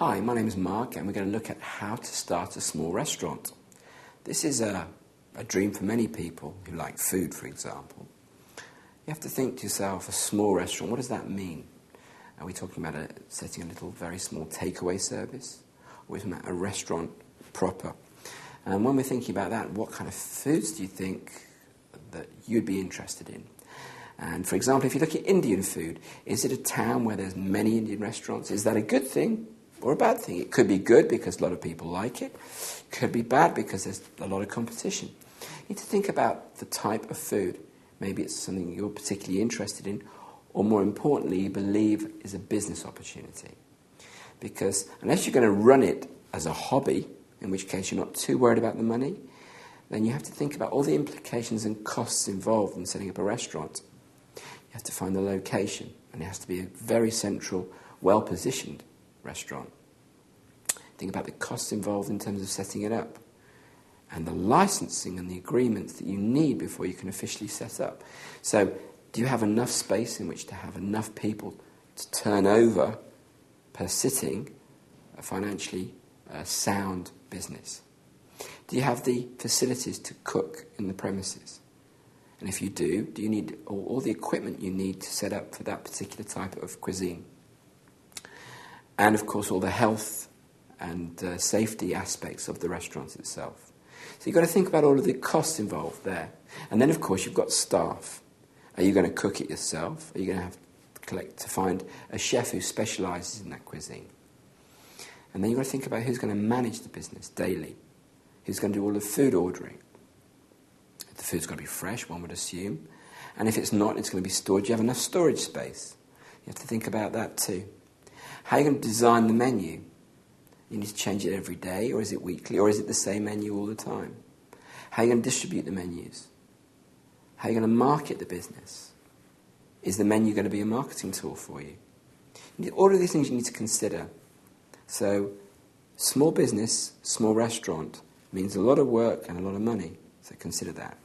Hi, my name is Mark and we're going to look at how to start a small restaurant. This is a dream for many people who like food, for example. You have to think to yourself, a small restaurant, what does that mean? Are we talking about setting a little very small takeaway service? Or is it a restaurant proper? And when we're thinking about that, what kind of foods do you think that you'd be interested in? And for example, if you look at Indian food, is it a town where there's many Indian restaurants? Is that a good thing or a bad thing? It could be good because a lot of people like it. It could be bad because there's a lot of competition. You need to think about the type of food. Maybe it's something you're particularly interested in, or more importantly, you believe is a business opportunity. Because unless you're going to run it as a hobby, in which case you're not too worried about the money, then you have to think about all the implications and costs involved in setting up a restaurant. You have to find the location, and it has to be a very central, well-positioned restaurant. Think about the costs involved in terms of setting it up, and the licensing and the agreements that you need before you can officially set up. So, do you have enough space in which to have enough people to turn over per sitting a financially sound business? Do you have the facilities to cook in the premises? And if you do you need all the equipment you need to set up for that particular type of cuisine? And of course all the health and safety aspects of the restaurant itself. So you've got to think about all of the costs involved there. And then of course you've got staff. Are you going to cook it yourself? Are you going to have to find a chef who specialises in that cuisine? And then you've got to think about who's going to manage the business daily. Who's going to do all the food ordering? The food's got to be fresh, one would assume. And if it's not, it's going to be stored. Do you have enough storage space? You have to think about that too. How are you going to design the menu? You need to change it every day, or is it weekly, or is it the same menu all the time? How are you going to distribute the menus? How are you going to market the business? Is the menu going to be a marketing tool for you? All of these things you need to consider. So, small business, small restaurant means a lot of work and a lot of money. So consider that.